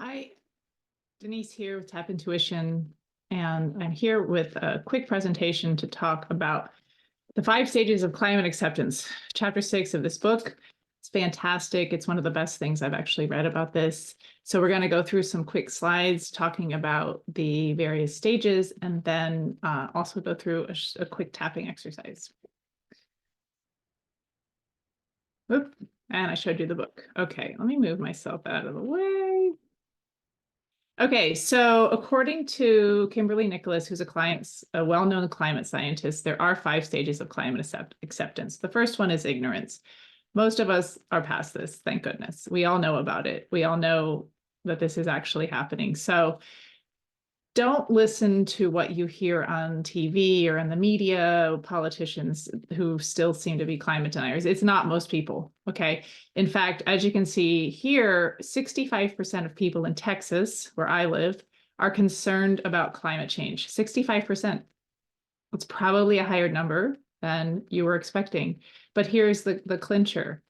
Hi, Denise here with Tap Intuition, and I'm here with a quick presentation to talk about the 5 stages of climate acceptance, chapter 6 of this book. It's fantastic. It's one of the best things I've actually read about this. So we're going to go through some quick slides talking about the various stages, and then also go through a quick tapping exercise. Oop, and I showed you the book. Okay, let me move myself out of the way. Okay, so according to Kimberley Nicholas, who's a well-known climate scientist, there are 5 stages of climate acceptance. The first one is ignorance. Most of us are past this, thank goodness. We all know about it. We all know that this is actually happening. So don't listen to what you hear on TV or in the media, politicians who still seem to be climate deniers. It's not most people, okay? In fact, as you can see here, 65% of people in Texas, where I live, are concerned about climate change. 65%. It's probably a higher number than you were expecting. But here's the clincher.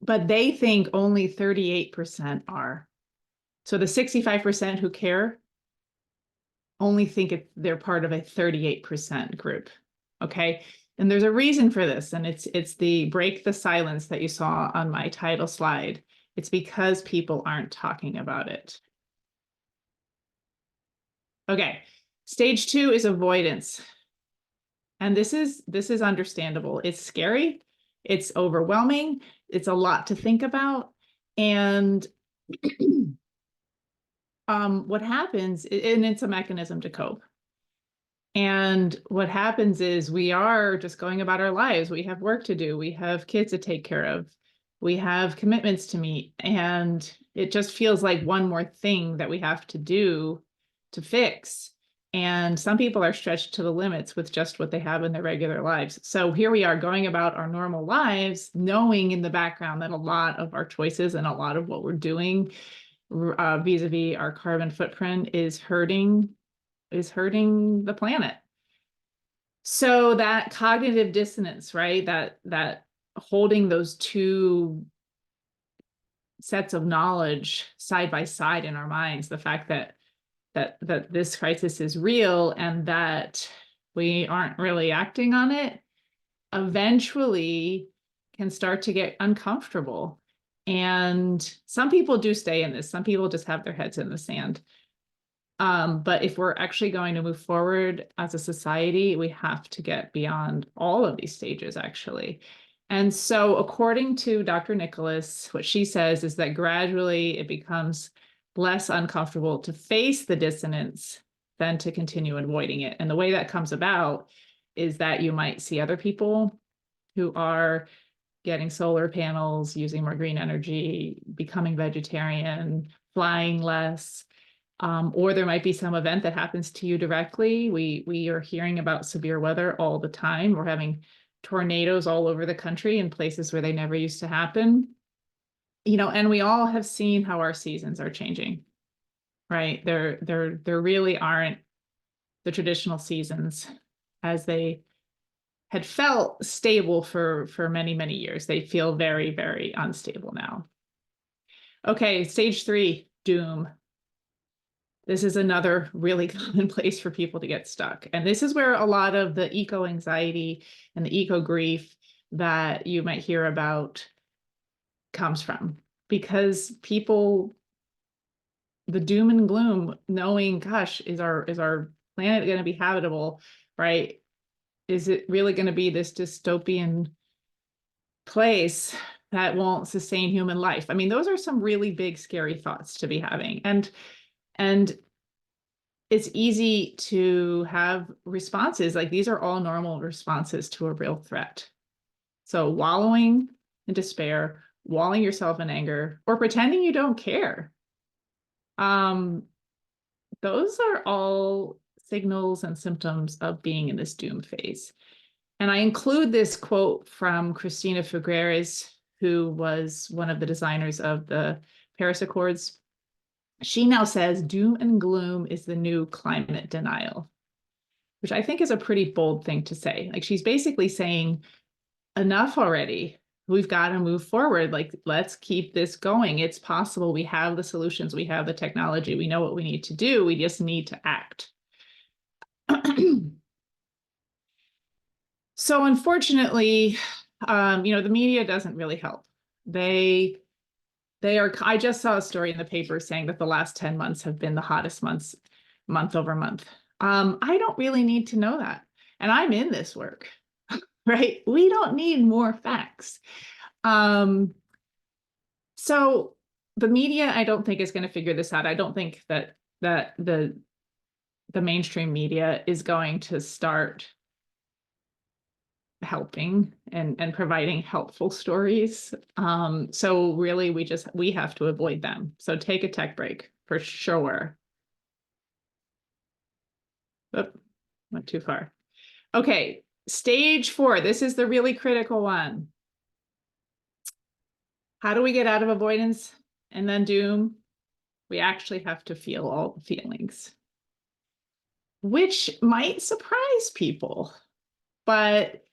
But they think only 38% are. So the 65% who care only think they're part of a 38% group. Okay. And there's a reason for this. And it's the break the silence that you saw on my title slide. It's because people aren't talking about it. Okay. Stage 2 is avoidance. And this is understandable. It's scary. It's overwhelming. It's a lot to think about. And what happens, and it's a mechanism to cope. And what happens is we are just going about our lives. We have work to do. We have kids to take care of. We have commitments to meet. And it just feels like one more thing that we have to do to fix. And some people are stretched to the limits with just what they have in their regular lives. So here we are going about our normal lives, knowing in the background that a lot of our choices and a lot of what we're doing vis-a-vis our carbon footprint is hurting the planet. So that cognitive dissonance, right? That holding those two sets of knowledge side by side in our minds, the fact that this crisis is real and that we aren't really acting on it, eventually can start to get uncomfortable. And some people do stay in this. Some people just have their heads in the sand. But if we're actually going to move forward as a society, we have to get beyond all of these stages, actually. And so according to Dr. Nicholas, what she says is that gradually it becomes less uncomfortable to face the dissonance than to continue avoiding it. And the way that comes about is that you might see other people who are getting solar panels, using more green energy, becoming vegetarian, flying less, or there might be some event that happens to you directly. We are hearing about severe weather all the time. We're having tornadoes all over the country in places where they never used to happen. And we all have seen how our seasons are changing, right? There really aren't the traditional seasons as they had felt stable for many, many years. They feel very, very unstable now. Okay, stage 3, doom. This is another really common place for people to get stuck. And this is where a lot of the eco-anxiety and the eco-grief that you might hear about comes from. Because people, the doom and gloom, knowing, gosh, is our planet going to be habitable, right? Is it really going to be this dystopian place that won't sustain human life? I mean, those are some really big, scary thoughts to be having. And it's easy to have responses like these are all normal responses to a real threat. So wallowing in despair, walling yourself in anger, or pretending you don't care. Those are all signals and symptoms of being in this doom phase. And I include this quote from Cristina Figueres, who was one of the designers of the Paris Accords. She now says doom and gloom is the new climate denial, which I think is a pretty bold thing to say. Like she's basically saying enough already. we've got to move forward. Like, let's keep this going. It's possible. We have the solutions. We have the technology. We know what we need to do. We just need to act. So unfortunately, the media doesn't really help. They are, I just saw a story in the paper saying that the last 10 months have been the hottest months, month over month. I don't really need to know that. And I'm in this work, right? We don't need more facts. So the media, I don't think is going to figure this out. I don't think that the mainstream media is going to start helping and providing helpful stories. So really we have to avoid them. So take a tech break for sure. Oh, went too far. Okay, stage 4. This is the really critical one. How do we get out of avoidance and then doom? We actually have to feel all the feelings, which might surprise people, but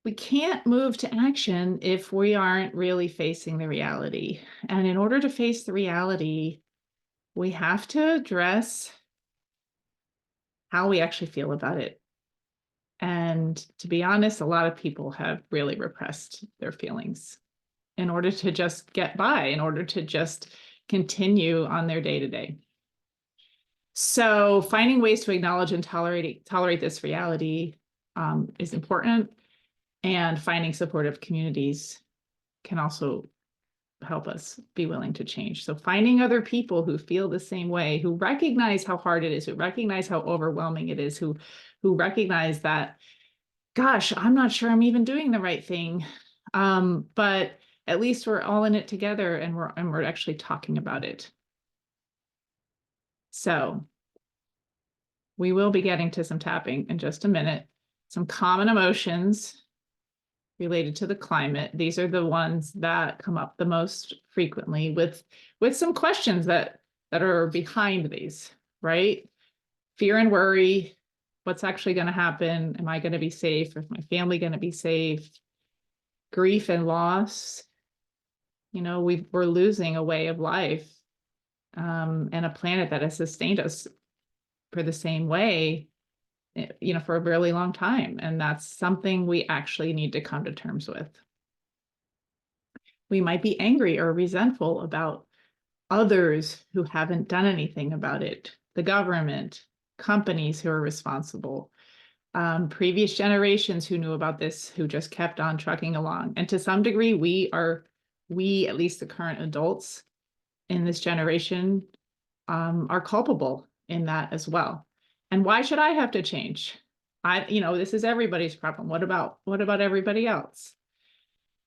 we can't move to action if we aren't really facing the reality. And in order to face the reality, we have to address how we actually feel about it. And to be honest, a lot of people have really repressed their feelings in order to just get by, in order to just continue on their day-to-day. So finding ways to acknowledge and tolerate this reality is important. And finding supportive communities can also help us be willing to change. So finding other people who feel the same way, who recognize how hard it is, who recognize how overwhelming it is, who recognize that, gosh, I'm not sure I'm even doing the right thing. But at least we're all in it together, and we're actually talking about it. So we will be getting to some tapping in just a minute. Some common emotions related to the climate. These are the ones that come up the most frequently with some questions that are behind these, right? Fear and worry. What's actually going to happen? Am I going to be safe? Is my family going to be safe? Grief and loss. We're losing a way of life and a planet that has sustained us for the same way, for a really long time. And that's something we actually need to come to terms with. We might be angry or resentful about others who haven't done anything about it, the government, companies who are responsible, previous generations who knew about this, who just kept on trucking along. And to some degree, we, at least the current adults in this generation, are culpable in that as well. And why should I have to change? This is everybody's problem. What about everybody else?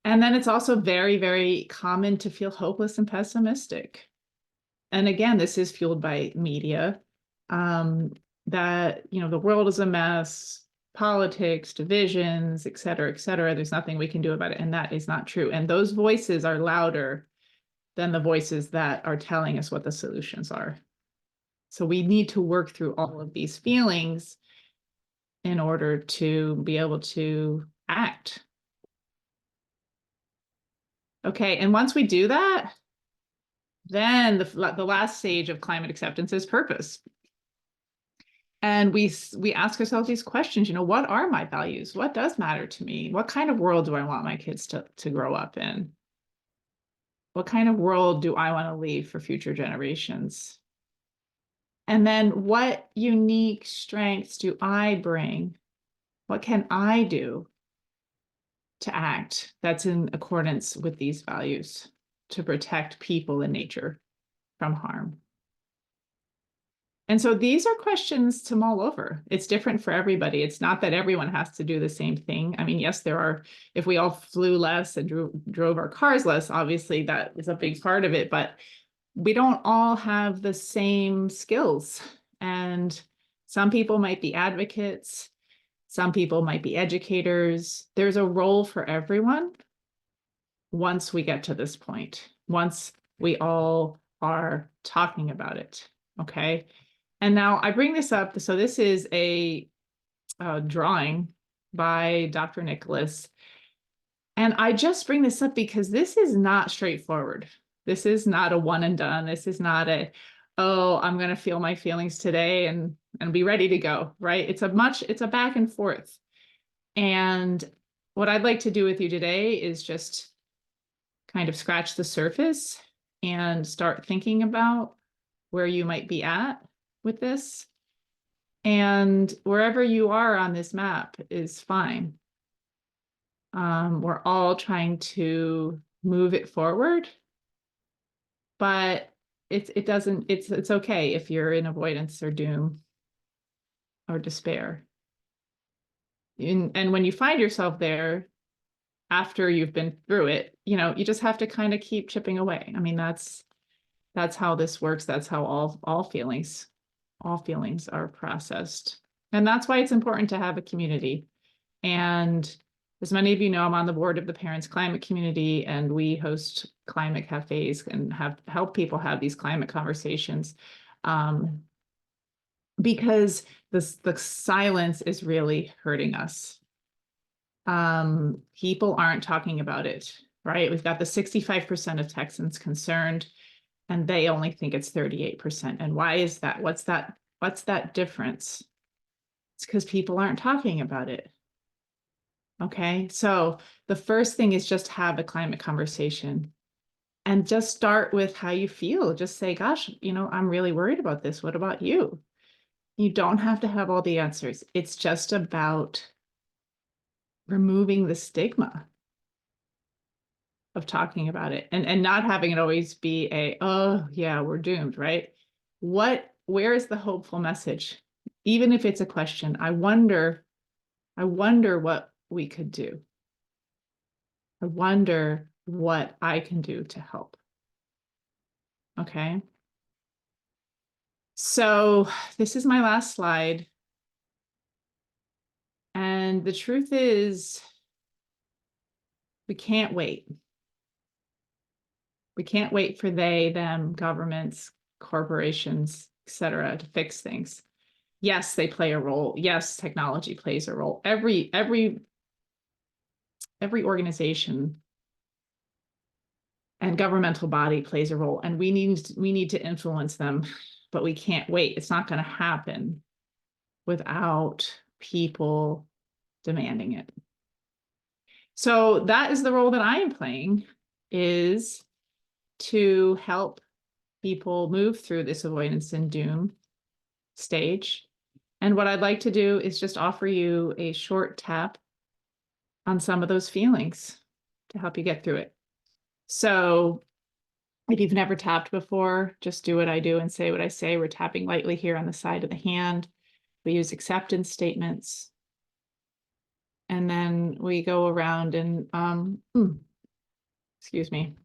And then it's also very, very common to feel hopeless and pessimistic. And again, this is fueled by media, that, the world is a mess, politics, divisions, et cetera, et cetera. There's nothing we can do about it. And that is not true. And those voices are louder than the voices that are telling us what the solutions are. So we need to work through all of these feelings in order to be able to act. Okay, and once we do that, then the last stage of climate acceptance is purpose. And we ask ourselves these questions, what are my values? What does matter to me? What kind of world do I want my kids to grow up in? What kind of world do I want to leave for future generations? And then what unique strengths do I bring? What can I do to act that's in accordance with these values to protect people and nature from harm? And so these are questions to mull over. It's different for everybody. It's not that everyone has to do the same thing. I mean, yes, if we all flew less and drove our cars less, obviously that is a big part of it, but we don't all have the same skills. And some people might be advocates. Some people might be educators. There's a role for everyone once we get to this point, once we all are talking about it, okay? And now I bring this up. So this is a drawing by Dr. Nicholas. And I just bring this up because this is not straightforward. This is not a one and done. This is not a, oh, I'm going to feel my feelings today and be ready to go, right? It's a back and forth. And what I'd like to do with you today is just kind of scratch the surface and start thinking about where you might be at with this. And wherever you are on this map is fine. We're all trying to move it forward, but it's okay if you're in avoidance or doom or despair. And when you find yourself there after you've been through it, you just have to kind of keep chipping away. I mean, that's how this works. That's how all feelings are processed. And that's why it's important to have a community. And as many of you know, I'm on the board of the Parents Climate Community, and we host climate cafes and help people have these climate conversations, because the silence is really hurting us. People aren't talking about it, right? We've got the 65% of Texans concerned, and they only think it's 38%. And why is that? What's that difference? It's because people aren't talking about it. Okay, so the first thing is just have a climate conversation and just start with how you feel. Just say, gosh, I'm really worried about this. What about you? You don't have to have all the answers. It's just about removing the stigma of talking about it and not having it always be oh yeah, we're doomed, right? Where is the hopeful message? Even if it's a question, I wonder what we could do. I wonder what I can do to help. Okay. So this is my last slide. And the truth is, we can't wait. We can't wait for they, them, governments, corporations, etc., to fix things. Yes, they play a role. Yes, technology plays a role. Every organization and governmental body plays a role, and we need to influence them, but we can't wait. It's not going to happen without people demanding it. So that is the role that I am playing, is to help people move through this avoidance and doom stage. And what I'd like to do is just offer you a short tap on some of those feelings to help you get through it. So if you've never tapped before, just do what I do and say what I say. We're tapping lightly here on the side of the hand. We use acceptance statements. And then we go around and, excuse me.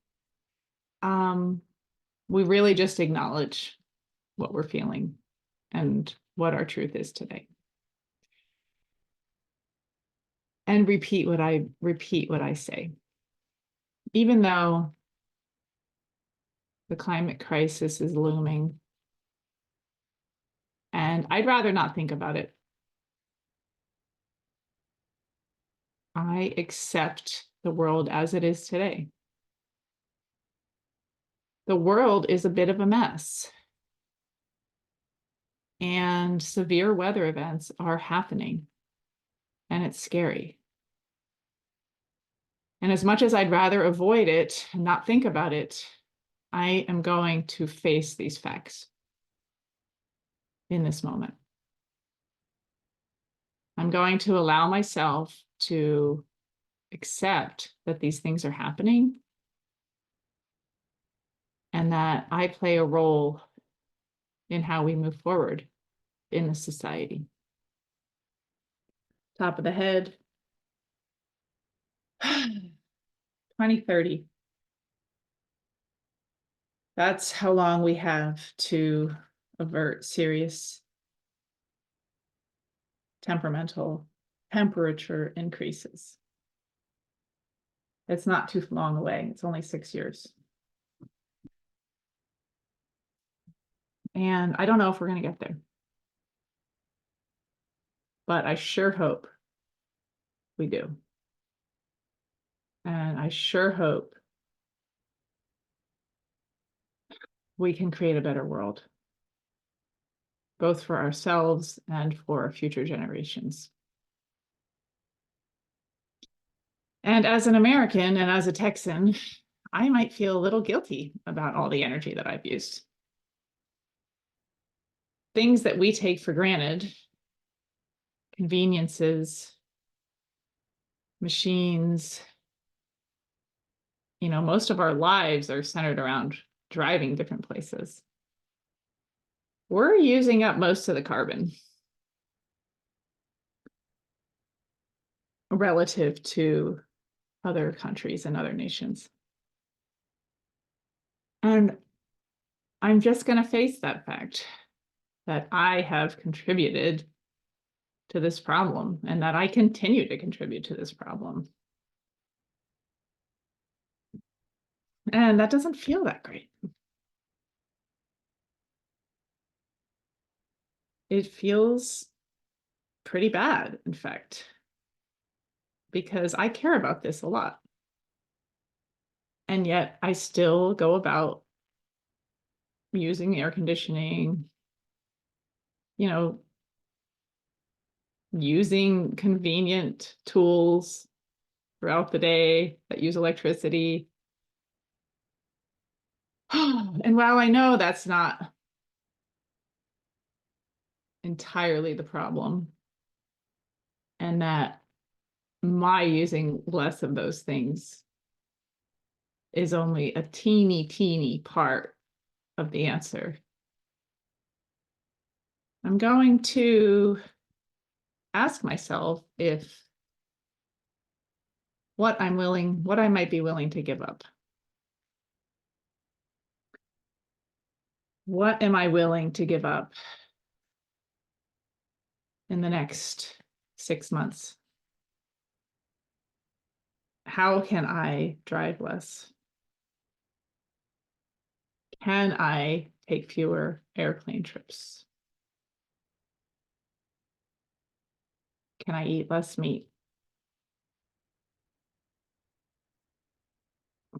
We really just acknowledge what we're feeling and what our truth is today. And repeat what I say. Even though the climate crisis is looming, and I'd rather not think about it. I accept the world as it is today. The world is a bit of a mess, and severe weather events are happening, and it's scary. And as much as I'd rather avoid it and not think about it, I am going to face these facts in this moment. I'm going to allow myself to accept that these things are happening and that I play a role in how we move forward in the society. Top of the head. 2030. That's how long we have to avert serious temperature increases. It's not too long away. It's only 6 years. And I don't know if we're going to get there, but I sure hope we do. And I sure hope we can create a better world, both for ourselves and for future generations. And as an American and as a Texan, I might feel a little guilty about all the energy that I've used. Things that we take for granted, conveniences, machines, most of our lives are centered around driving different places. We're using up most of the carbon relative to other countries and other nations. And I'm just going to face that fact that I have contributed to this problem and that I continue to contribute to this problem. And that doesn't feel that great. It feels pretty bad, in fact, because I care about this a lot. And yet I still go about using air conditioning, using convenient tools throughout the day that use electricity. And while I know that's not entirely the problem, and that my using less of those things is only a teeny part of the answer, I'm going to ask myself if what I might be willing to give up. What am I willing to give up in the next 6 months? How can I drive less? Can I take fewer airplane trips? Can I eat less meat?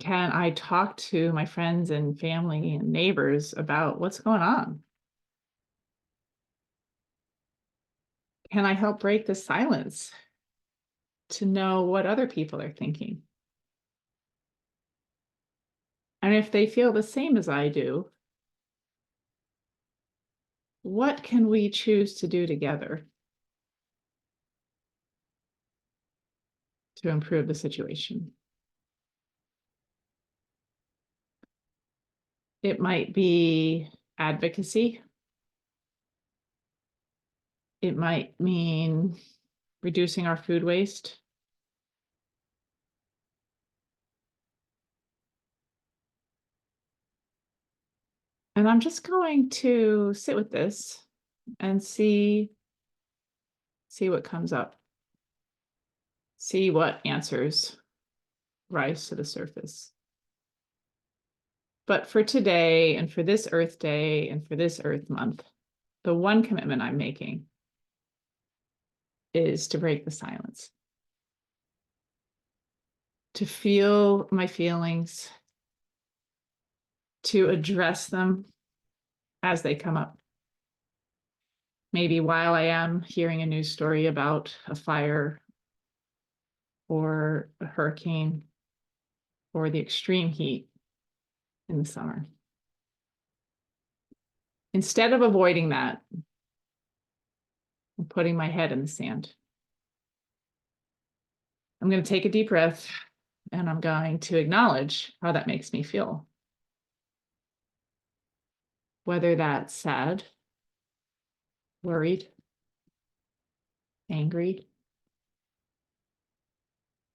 Can I talk to my friends and family and neighbors about what's going on? Can I help break the silence to know what other people are thinking? And if they feel the same as I do, what can we choose to do together to improve the situation? It might be advocacy. It might mean reducing our food waste. And I'm just going to sit with this and see what comes up. See what answers rise to the surface. But for today and for this Earth Day and for this Earth Month, the one commitment I'm making is to break the silence, to feel my feelings, to address them as they come up. Maybe while I am hearing a news story about a fire or a hurricane or the extreme heat in the summer. Instead of avoiding that, I'm putting my head in the sand. I'm going to take a deep breath and I'm going to acknowledge how that makes me feel. Whether that's sad, worried, angry,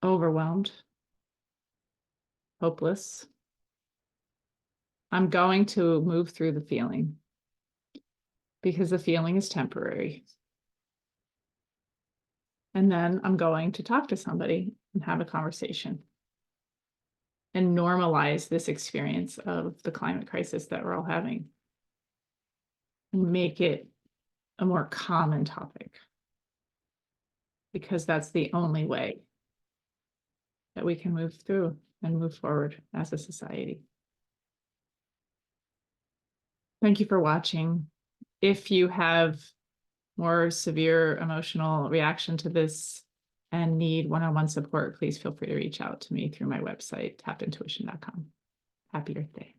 overwhelmed, hopeless. I'm going to move through the feeling because the feeling is temporary. And then I'm going to talk to somebody and have a conversation and normalize this experience of the climate crisis that we're all having and make it a more common topic, because that's the only way that we can move through and move forward as a society. Thank you for watching. If you have more severe emotional reaction to this and need one-on-one support, please feel free to reach out to me through my website, tapintuition.com. Happy Earth Day.